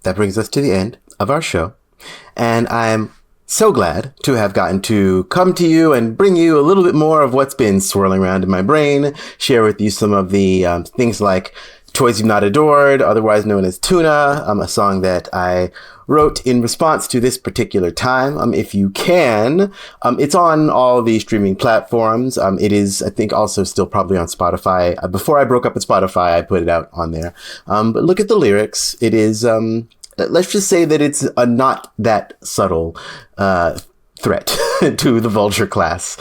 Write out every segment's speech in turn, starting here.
that brings us to the end of our show. And I'm so glad to have gotten to come to you and bring you a little bit more of what's been swirling around in my brain, share with you some of the things like Toys You've Not Adored, otherwise known as Tuna, a song that I wrote in response to this particular time. If you can, it's on all the streaming platforms. It is, I think, also still probably on Spotify. Before I broke up with Spotify, I put it out on there. But look at the lyrics. It is, let's just say that it's a not that subtle threat to the vulture class.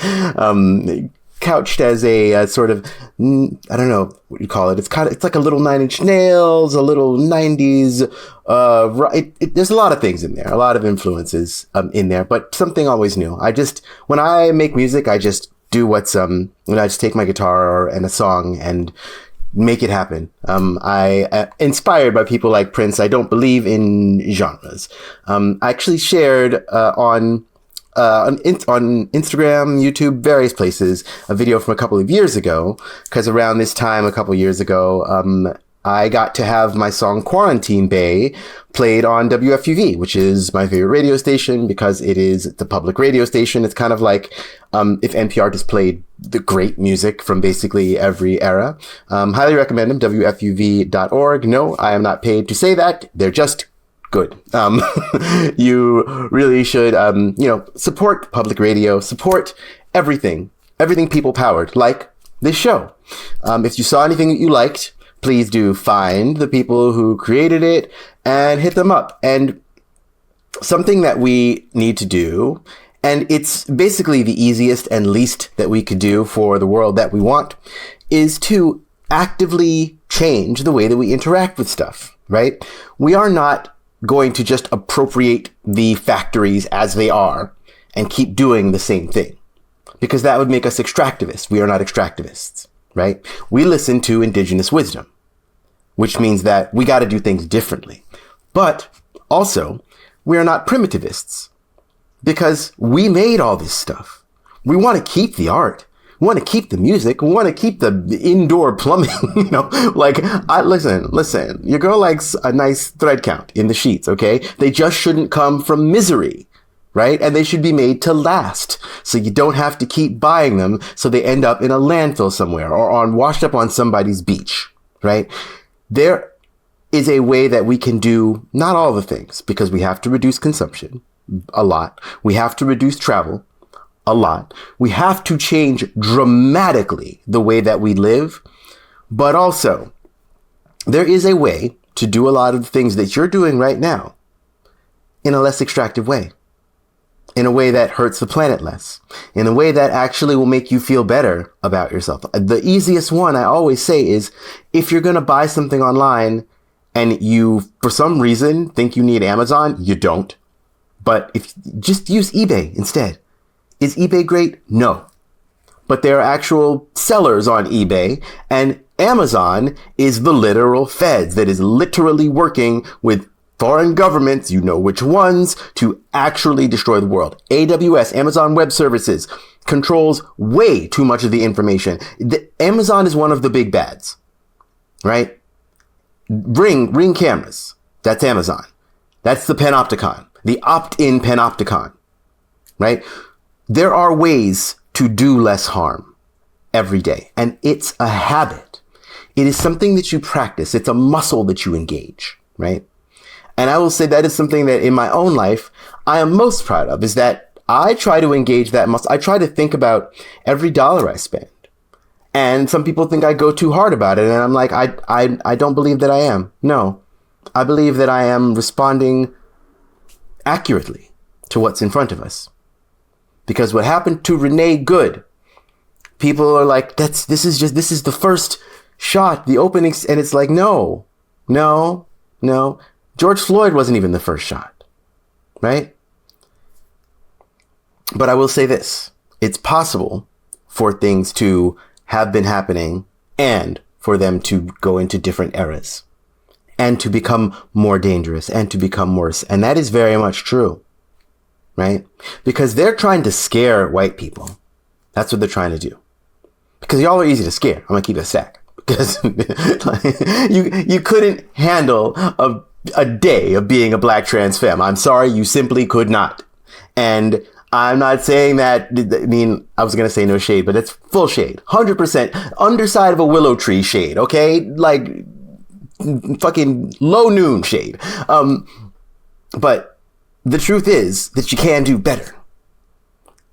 Couched as a sort of, I don't know what you call it. It's like a little Nine Inch Nails, a little 90s. There's a lot of things in there, a lot of influences in there, but something always new. When I make music, I just do what's, I just take my guitar and a song and make it happen. I inspired by people like Prince. I don't believe in genres. I actually shared on Instagram, YouTube, various places, a video from a couple of years ago, because around this time, a couple of years ago, I got to have my song Quarantine Bay played on WFUV, which is my favorite radio station because it is the public radio station. It's kind of like if NPR just played the great music from basically every era. Highly recommend them, WFUV.org. No, I am not paid to say that. They're just good. You really should, support public radio, support everything people powered, like this show. If you saw anything that you liked, please do find the people who created it and hit them up. And something that we need to do, and it's basically the easiest and least that we could do for the world that we want, is to actively change the way that we interact with stuff, right? We are not going to just appropriate the factories as they are and keep doing the same thing, because that would make us extractivists. We are not extractivists, right? We listen to indigenous wisdom, which means that we got to do things differently. But also, we are not primitivists, because we made all this stuff. We want to keep the art. We want to keep the music. We want to keep the indoor plumbing. Listen, your girl likes a nice thread count in the sheets, okay? They just shouldn't come from misery, right? And they should be made to last. So you don't have to keep buying them so they end up in a landfill somewhere or washed up on somebody's beach, right? There is a way that we can do not all the things, because we have to reduce consumption a lot. We have to reduce travel a lot. We have to change dramatically the way that we live. But also, there is a way to do a lot of the things that you're doing right now in a less extractive way, in a way that hurts the planet less, in a way that actually will make you feel better about yourself. The easiest one I always say is, if you're going to buy something online and you, for some reason, think you need Amazon, you don't. But if just use eBay instead. Is eBay great? No. But there are actual sellers on eBay, and Amazon is the literal feds that is literally working with foreign governments, you know which ones, to actually destroy the world. AWS, Amazon Web Services, controls way too much of the information. Amazon is one of the big bads, right? Ring cameras. That's Amazon. That's the Panopticon, the opt-in Panopticon, right? There are ways to do less harm every day, and it's a habit. It is something that you practice. It's a muscle that you engage, right? And I will say that is something that in my own life, I am most proud of, is that I try to engage that muscle. I try to think about every dollar I spend. And some people think I go too hard about it. And I'm like, I don't believe that I am. No, I believe that I am responding accurately to what's in front of us. Because what happened to Renee Good, people are like, this is the first shot, the opening. And it's like, no. George Floyd wasn't even the first shot, right? But I will say this. It's possible for things to have been happening and for them to go into different eras and to become more dangerous and to become worse. And that is very much true, right? Because they're trying to scare white people. That's what they're trying to do. Because y'all are easy to scare. I'm going to keep it a stack. Because you couldn't handle a a day of being a black trans femme. I'm sorry, you simply could not. And I'm not saying that, I mean, I was going to say no shade, but it's full shade. 100% underside of a willow tree shade, okay? Like fucking low noon shade. But the truth is that you can do better,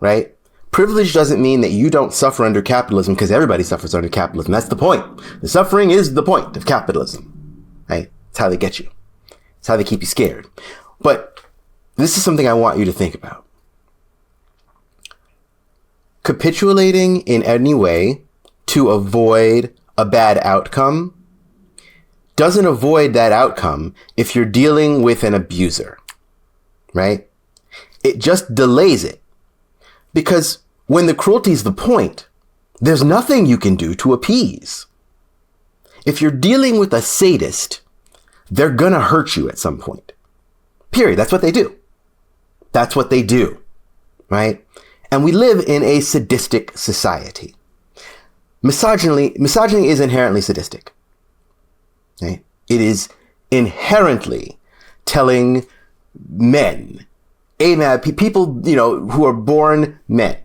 right? Privilege doesn't mean that you don't suffer under capitalism, because everybody suffers under capitalism. That's the point. The suffering is the point of capitalism, right? It's how they get you. It's how they keep you scared. But this is something I want you to think about. Capitulating in any way to avoid a bad outcome doesn't avoid that outcome if you're dealing with an abuser, right? It just delays it. Because when the cruelty is the point, there's nothing you can do to appease. If you're dealing with a sadist, they're gonna hurt you at some point. Period. That's what they do. That's what they do, right? And we live in a sadistic society. Misogyny is inherently sadistic. Right? It is inherently telling men, people, who are born men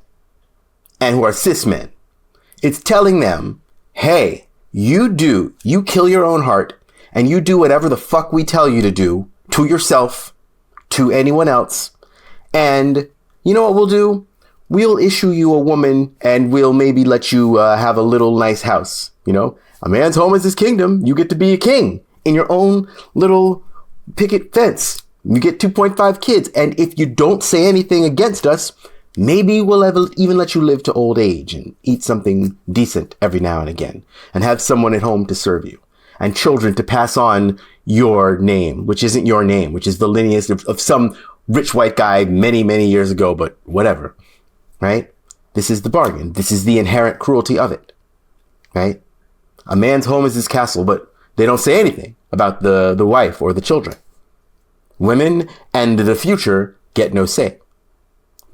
and who are cis men. It's telling them, hey, you kill your own heart and you do whatever the fuck we tell you to do to yourself, to anyone else. And you know what we'll do? We'll issue you a woman and we'll maybe let you have a little nice house. A man's home is his kingdom. You get to be a king in your own little picket fence. You get 2.5 kids. And if you don't say anything against us, maybe we'll even let you live to old age and eat something decent every now and again and have someone at home to serve you and children to pass on your name, which isn't your name, which is the lineage of some rich white guy many, many years ago, but whatever, right? This is the bargain. This is the inherent cruelty of it, right? A man's home is his castle, but they don't say anything about the wife or the children. Women and the future get no say.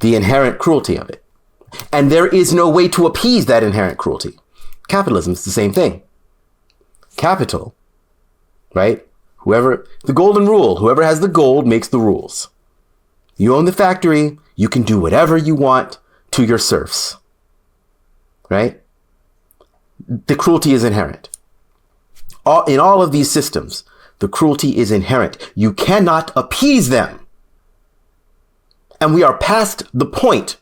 The inherent cruelty of it. And there is no way to appease that inherent cruelty. Capitalism is the same thing. Capital, right? The golden rule, whoever has the gold makes the rules. You own the factory, you can do whatever you want to your serfs, right? The cruelty is inherent. In all of these systems, the cruelty is inherent. You cannot appease them. And we are past the point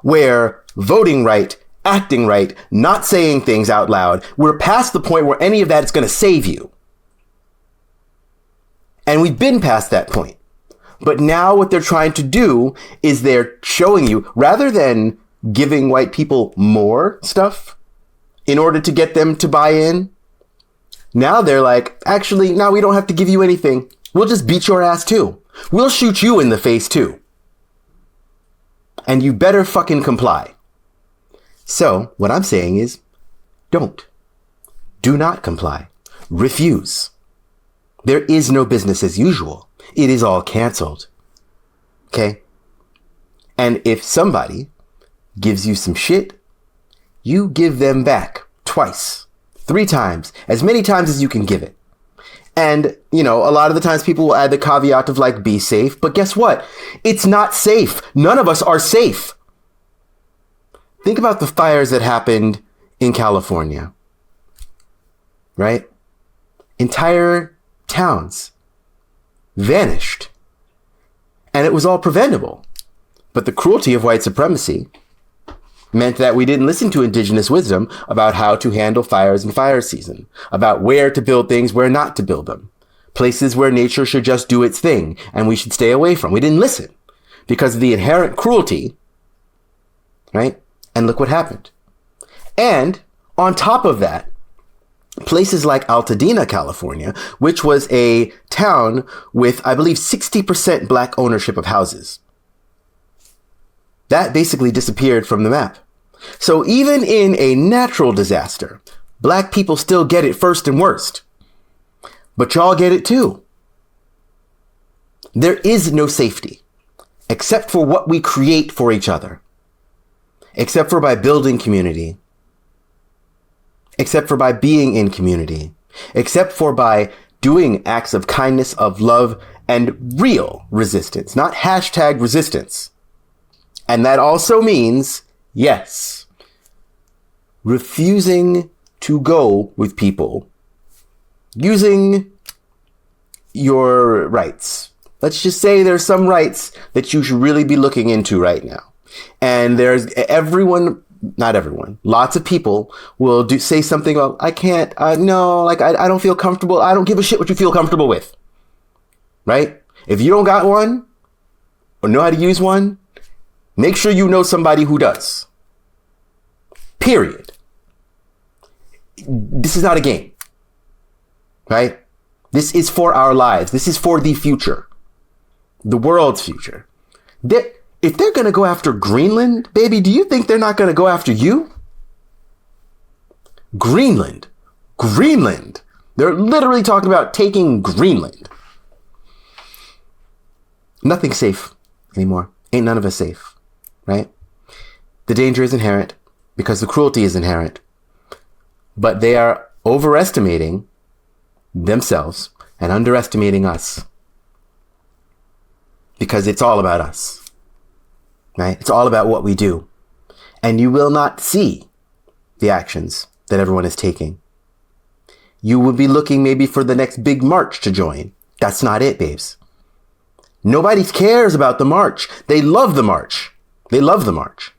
where voting right, acting right, not saying things out loud, we're past the point where any of that is going to save you. And we've been past that point. But now what they're trying to do is they're showing you, rather than giving white people more stuff in order to get them to buy in, now they're like, actually, now we don't have to give you anything. We'll just beat your ass too. We'll shoot you in the face too. And you better fucking comply. So what I'm saying is, don't. Do not comply. Refuse. There is no business as usual. It is all canceled. Okay? And if somebody gives you some shit, you give them back twice, 3 times, as many times as you can give it. And, a lot of the times people will add the caveat of like, be safe. But guess what? It's not safe. None of us are safe. Think about the fires that happened in California, right? Entire towns vanished. And it was all preventable. But the cruelty of white supremacy meant that we didn't listen to indigenous wisdom about how to handle fires in fire season, about where to build things, where not to build them, places where nature should just do its thing and we should stay away from. We didn't listen because of the inherent cruelty, right? And look what happened. And on top of that, places like Altadena, California, which was a town with, I believe, 60% black ownership of houses, that basically disappeared from the map. So even in a natural disaster, black people still get it first and worst. But y'all get it too. There is no safety, except for what we create for each other, except for by building community, except for by being in community, except for by doing acts of kindness, of love, and real resistance, not hashtag resistance. And that also means, yes, refusing to go with people using your rights. Let's just say there's some rights that you should really be looking into right now. And there's not everyone, lots of people will say something about, I can't, no, like, I don't feel comfortable. I don't give a shit what you feel comfortable with. Right? If you don't got one or know how to use one, make sure you know somebody who does. Period. This is not a game. Right? This is for our lives. This is for the future. The world's future. If they're going to go after Greenland, baby, do you think they're not going to go after you? Greenland. They're literally talking about taking Greenland. Nothing's safe anymore. Ain't none of us safe, right? The danger is inherent because the cruelty is inherent. But they are overestimating themselves and underestimating us. Because it's all about us, right? It's all about what we do. And you will not see the actions that everyone is taking. You will be looking maybe for the next big march to join. That's not it, babes. Nobody cares about the march. They love the march. They love the march,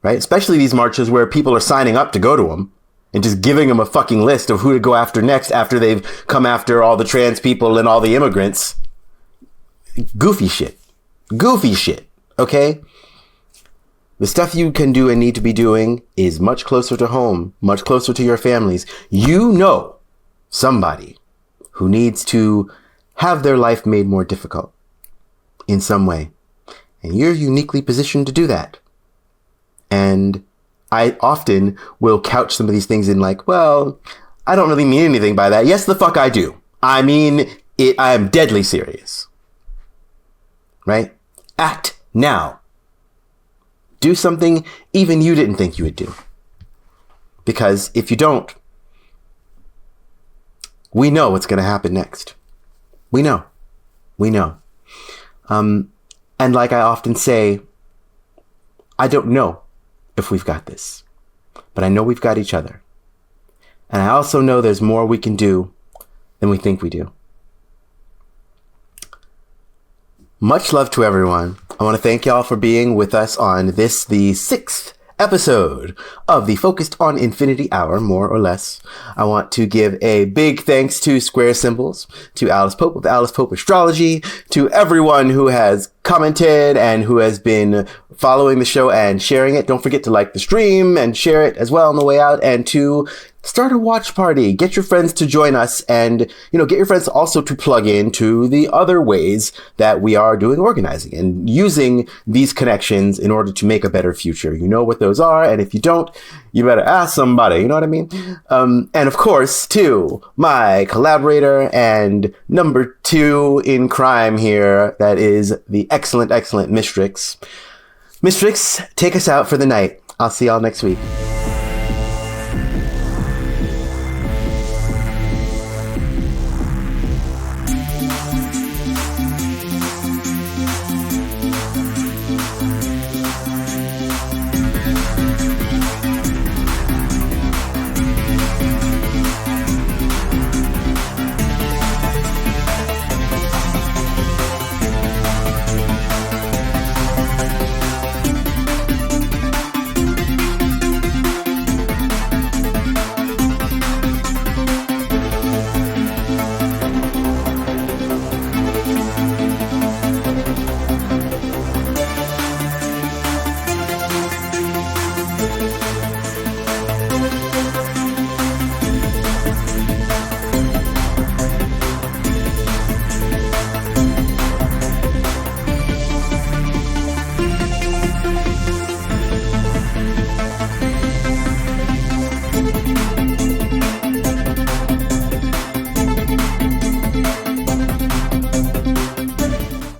right? Especially these marches where people are signing up to go to them and just giving them a fucking list of who to go after next after they've come after all the trans people and all the immigrants. Goofy shit, okay? The stuff you can do and need to be doing is much closer to home, much closer to your families. You know somebody who needs to have their life made more difficult in some way. And you're uniquely positioned to do that. And I often will couch some of these things in like, well, I don't really mean anything by that. Yes, the fuck I do. I mean it. I am deadly serious. Right? Act now. Do something even you didn't think you would do. Because if you don't, we know what's going to happen next. We know. And like I often say, I don't know if we've got this, but I know we've got each other. And I also know there's more we can do than we think we do. Much love to everyone. I want to thank y'all for being with us on this, the 6th episode of the Focused on Infinity Hour, more or less. I want to give a big thanks to Square Symbols, to Alice Pope of Alice Pope Astrology, to everyone who has commented and who has been following the show and sharing it. Don't forget to like the stream and share it as well on the way out, and to start a watch party. Get your friends to join us, and, get your friends also to plug into the other ways that we are doing organizing and using these connections in order to make a better future. You know what those are, and if you don't, you better ask somebody, you know what I mean? And of course, to my collaborator and number 2 in crime here, that is the excellent Mistrix. Mistrix, take us out for the night. I'll see y'all next week.